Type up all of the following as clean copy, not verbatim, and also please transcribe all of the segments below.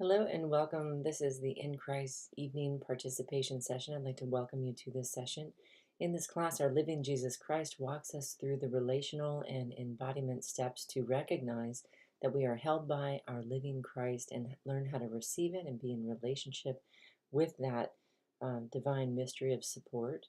Hello and welcome. This is the In Christ evening participation session. I'd like to welcome you to this session. In this class, our living Jesus Christ walks us through the relational and embodiment steps to recognize that we are held by our living Christ and learn how to receive it and be in relationship with that divine mystery of support.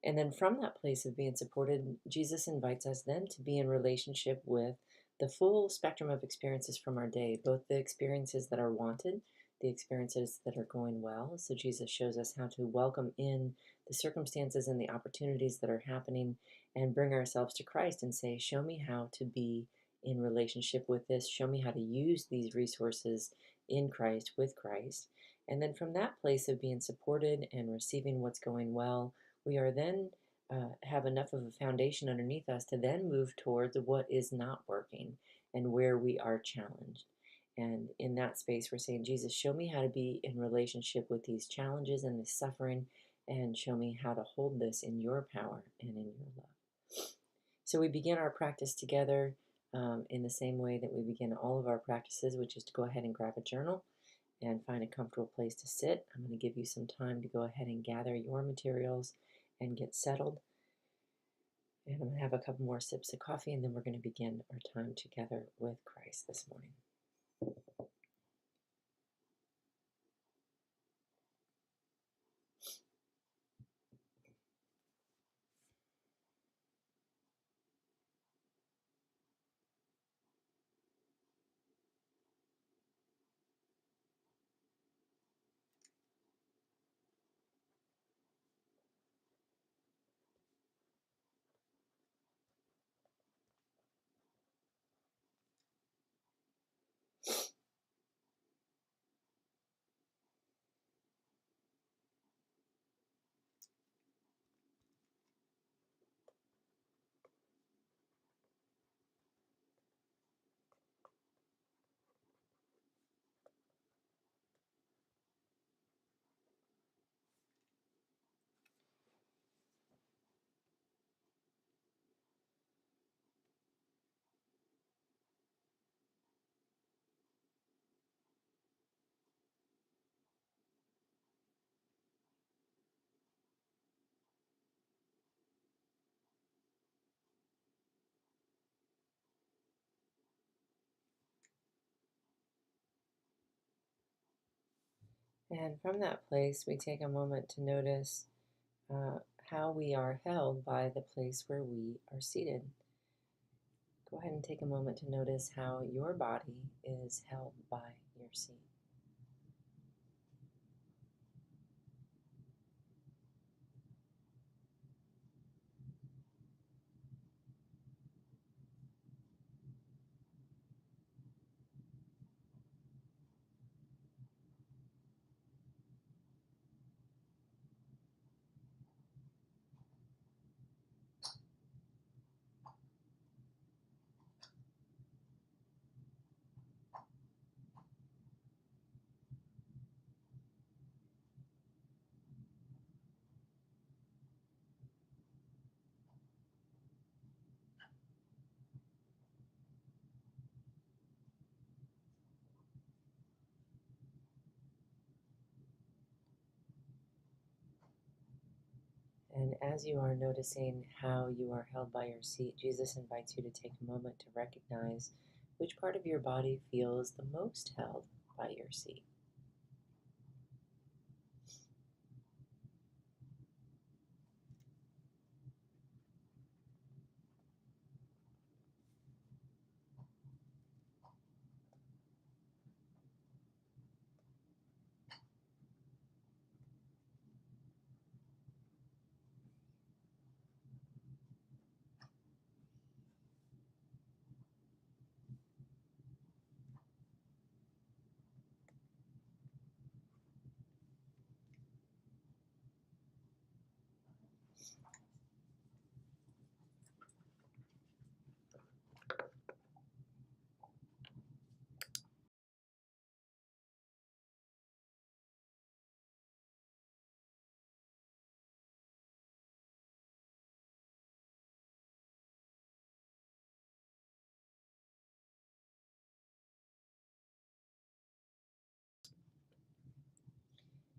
And then from that place of being supported, Jesus invites us then to be in relationship with the full spectrum of experiences from our day, both the experiences that are wanted, the experiences that are going well. So Jesus shows us how to welcome in the circumstances and the opportunities that are happening and bring ourselves to Christ and say, show me how to be in relationship with this. Show me how to use these resources in Christ, with Christ. And then from that place of being supported and receiving what's going well, we are then have enough of a foundation underneath us to then move towards what is not working and where we are challenged. And in that space, we're saying, Jesus, show me how to be in relationship with these challenges and this suffering, and show me how to hold this in your power and in your love. So we begin our practice together in the same way that we begin all of our practices, which is to go ahead and grab a journal and find a comfortable place to sit. I'm going to give you some time to go ahead and gather your materials and get settled. And I'm going to have a couple more sips of coffee, and then we're going to begin our time together with Christ this morning. And from that place, we take a moment to notice how we are held by the place where we are seated. Go ahead and take a moment to notice how your body is held by your seat. And as you are noticing how you are held by your seat, Jesus invites you to take a moment to recognize which part of your body feels the most held by your seat.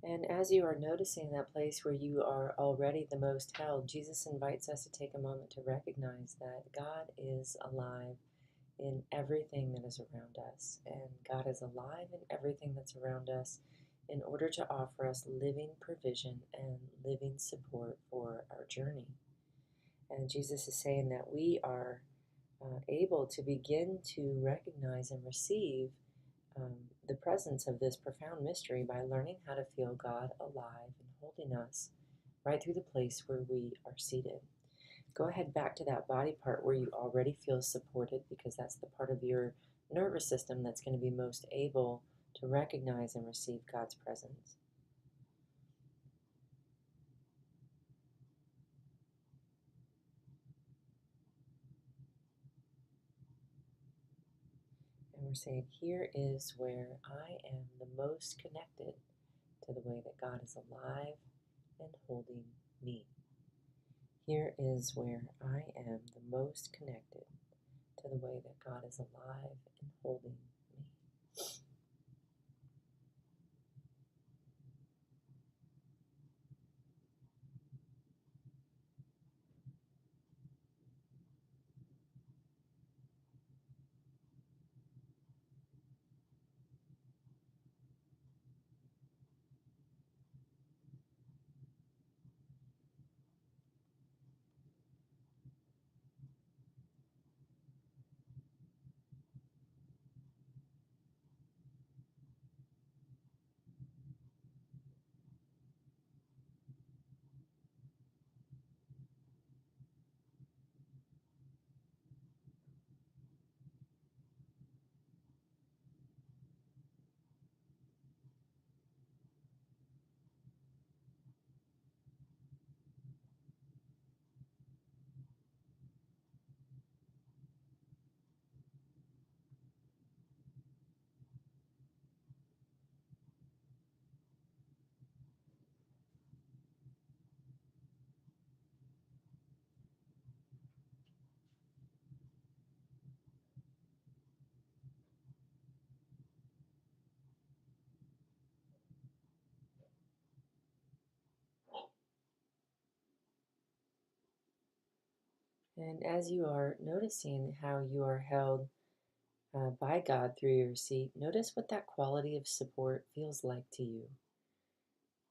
And as you are noticing that place where you are already the most held, Jesus invites us to take a moment to recognize that God is alive in everything that is around us. And God is alive in everything that's around us in order to offer us living provision and living support for our journey. And Jesus is saying that we are able to begin to recognize and receive um, the presence of this profound mystery by learning how to feel God alive and holding us right through the place where we are seated. Go ahead back to that body part where you already feel supported, because that's the part of your nervous system that's going to be most able to recognize and receive God's presence. And we're saying, here is where I am the most connected to the way that God is alive and holding me. Here is where I am the most connected to the way that God is alive and holding me. And as you are noticing how you are held by God through your seat, notice what that quality of support feels like to you.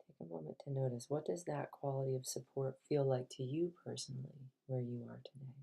Take a moment to notice, what does that quality of support feel like to you personally where you are today?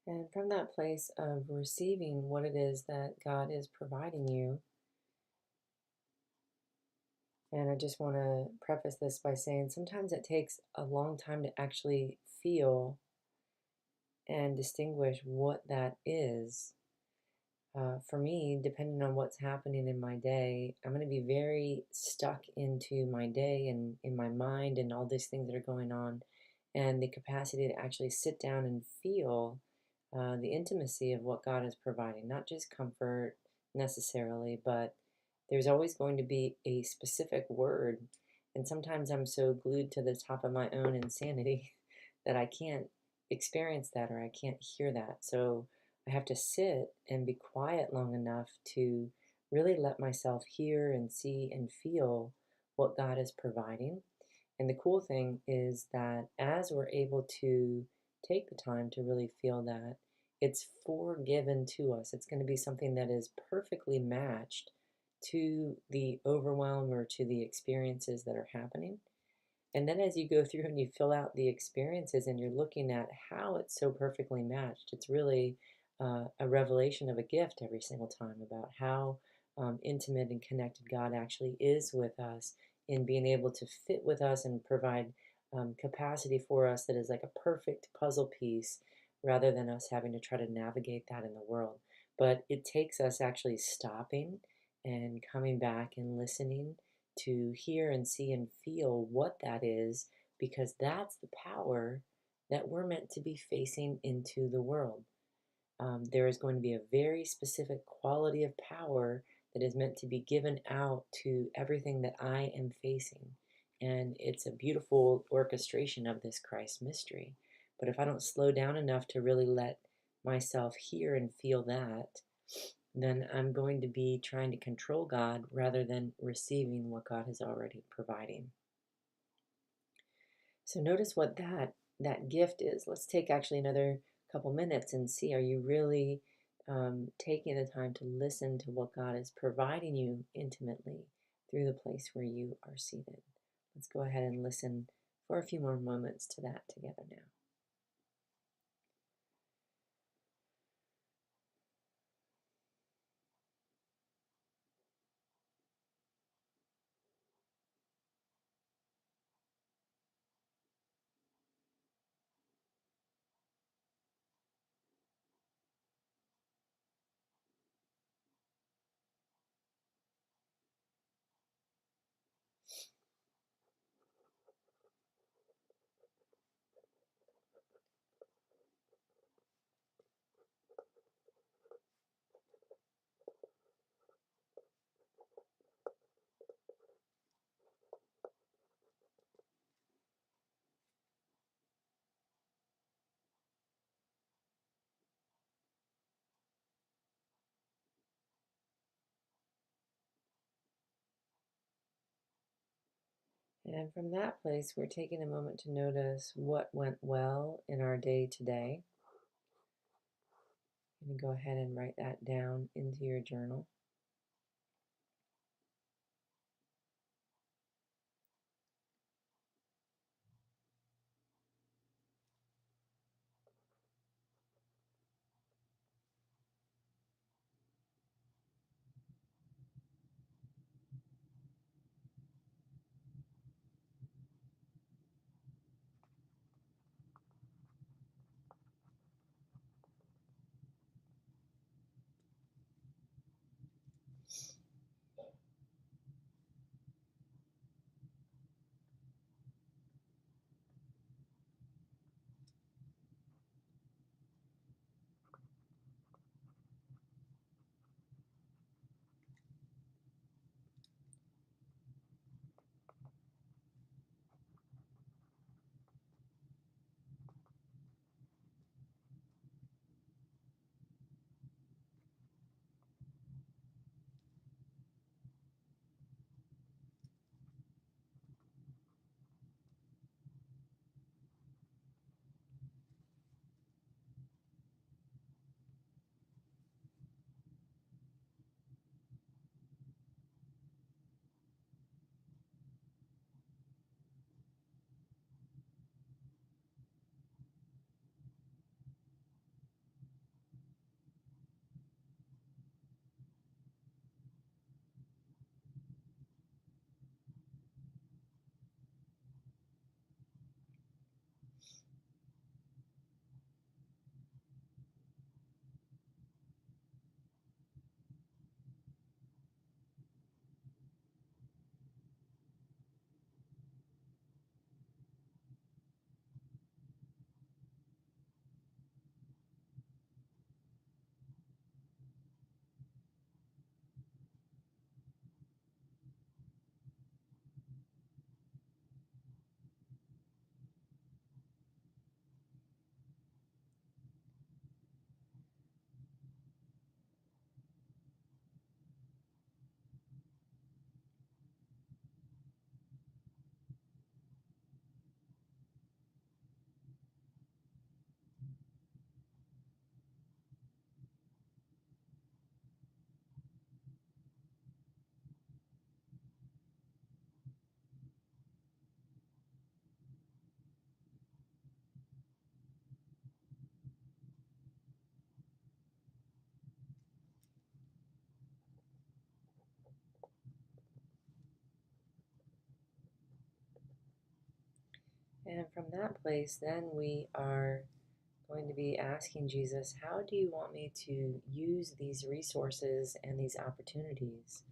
And from that place of receiving what it is that God is providing you, and I just want to preface this by saying sometimes it takes a long time to actually feel and distinguish what that is. For me, depending on what's happening in my day, I'm going to be very stuck into my day and in my mind and all these things that are going on, and the capacity to actually sit down and feel the intimacy of what God is providing, not just comfort necessarily, but there's always going to be a specific word. And sometimes I'm so glued to the top of my own insanity that I can't experience that or I can't hear that. So I have to sit and be quiet long enough to really let myself hear and see and feel what God is providing. And the cool thing is that as we're able to take the time to really feel that, it's forgiven to us. It's going to be something that is perfectly matched to the overwhelm or to the experiences that are happening. And then as you go through and you fill out the experiences and you're looking at how it's so perfectly matched, it's really a revelation of a gift every single time about how intimate and connected God actually is with us in being able to fit with us and provide capacity for us that is like a perfect puzzle piece rather than us having to try to navigate that in the world. But it takes us actually stopping and coming back and listening to hear and see and feel what that is, because that's the power that we're meant to be facing into the world. There is going to be a very specific quality of power that is meant to be given out to everything that I am facing. And it's a beautiful orchestration of this Christ mystery. But if I don't slow down enough to really let myself hear and feel that, then I'm going to be trying to control God rather than receiving what God is already providing. So notice what that gift is. Let's take actually another couple minutes and see, are you really taking the time to listen to what God is providing you intimately through the place where you are seated? Let's go ahead and listen for a few more moments to that together now. And from that place, we're taking a moment to notice what went well in our day today. You can go ahead and write that down into your journal. And from that place, then we are going to be asking Jesus, how do you want me to use these resources and these opportunities?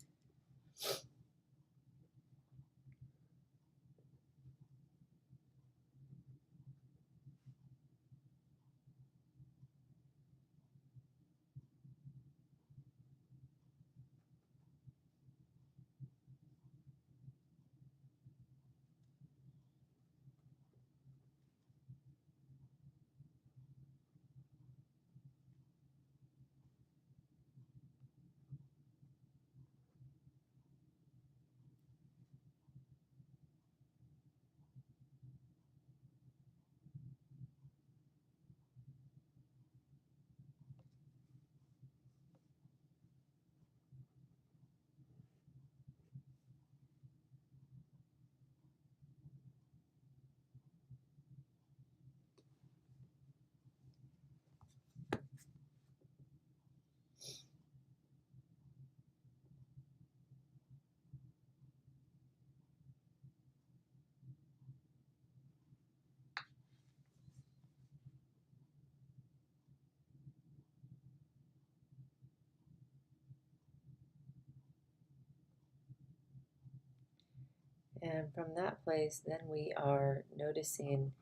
And from that place, then we are noticing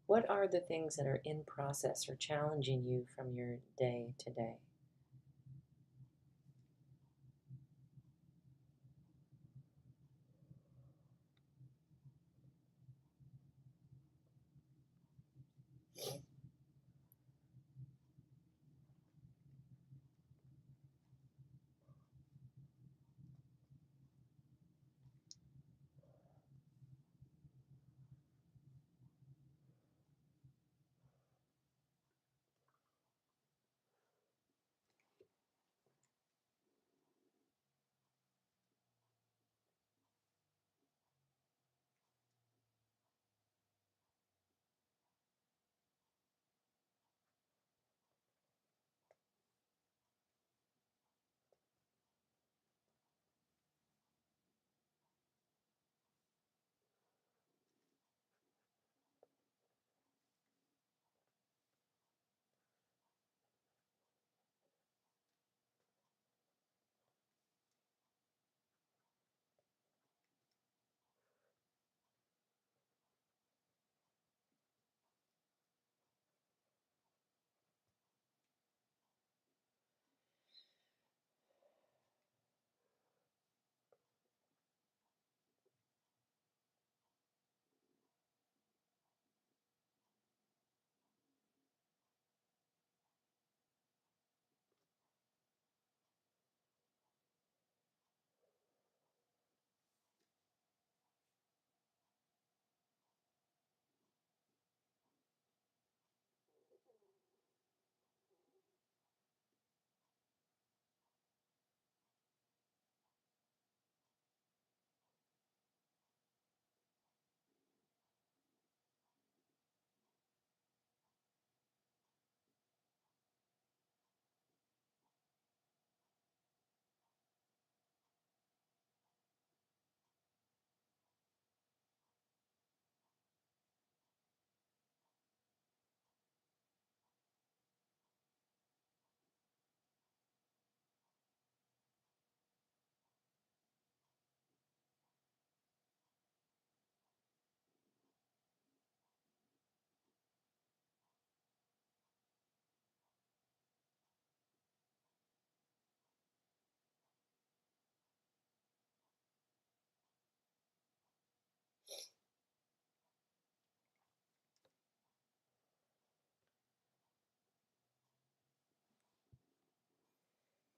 what are the things that are in process or challenging you from your day to day.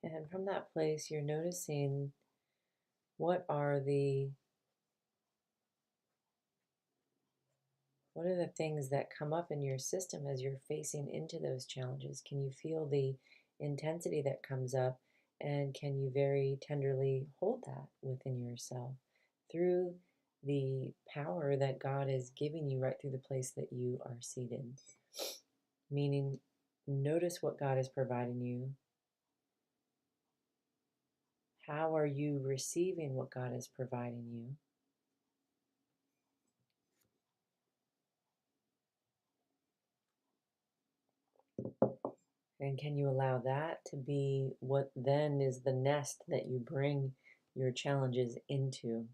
And from that place, you're noticing what are the what are the things that come up in your system as you're facing into those challenges? Can you feel the intensity that comes up? And can you very tenderly hold that within yourself through the power that God is giving you right through the place that you are seated? Meaning, notice what God is providing you. How are you receiving what God is providing you? And can you allow that to be what then is the nest that you bring your challenges into?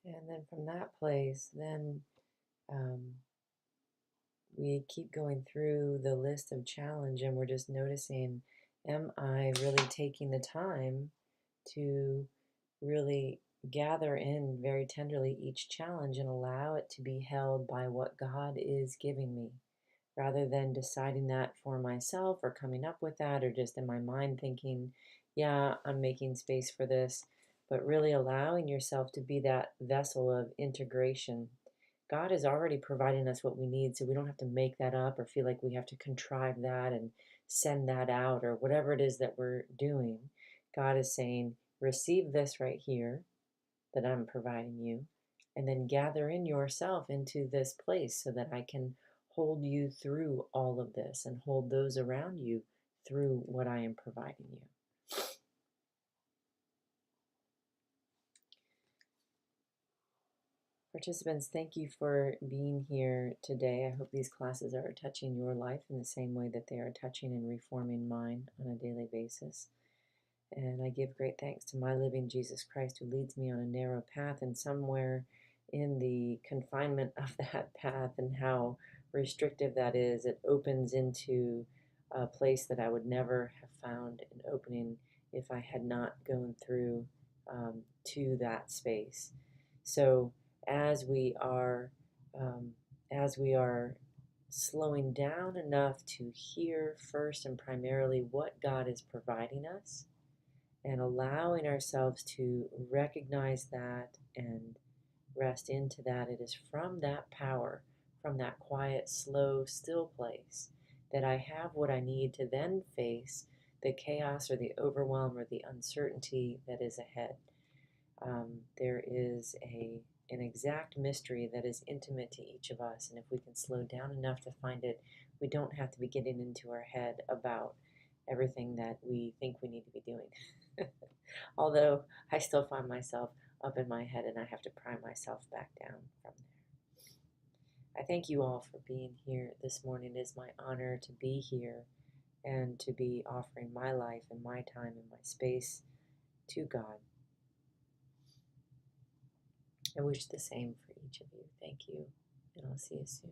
And then from that place, then um, we keep going through the list of challenge and we're just noticing, am I really taking the time to really gather in very tenderly each challenge and allow it to be held by what God is giving me, rather than deciding that for myself or coming up with that or just in my mind thinking, yeah, I'm making space for this, but really allowing yourself to be that vessel of integration. God is already providing us what we need, so we don't have to make that up or feel like we have to contrive that and send that out or whatever it is that we're doing. God is saying, receive this right here that I'm providing you, and then gather in yourself into this place so that I can hold you through all of this and hold those around you through what I am providing you. Participants, thank you for being here today. I hope these classes are touching your life in the same way that they are touching and reforming mine on a daily basis. And I give great thanks to my living Jesus Christ who leads me on a narrow path, and somewhere in the confinement of that path and how restrictive that is, it opens into a place that I would never have found an opening if I had not gone through to that space. So as we are um, as we are slowing down enough to hear first and primarily what God is providing us, and allowing ourselves to recognize that and rest into that. It is from that power, from that quiet, slow, still place, that I have what I need to then face the chaos or the overwhelm or the uncertainty that is ahead. There is an exact mystery that is intimate to each of us, and if we can slow down enough to find it, we don't have to be getting into our head about everything that we think we need to be doing. Although I still find myself up in my head and I have to pry myself back down from there. I thank you all for being here this morning. It is my honor to be here and to be offering my life and my time and my space to God. I wish the same for each of you. Thank you, and I'll see you soon.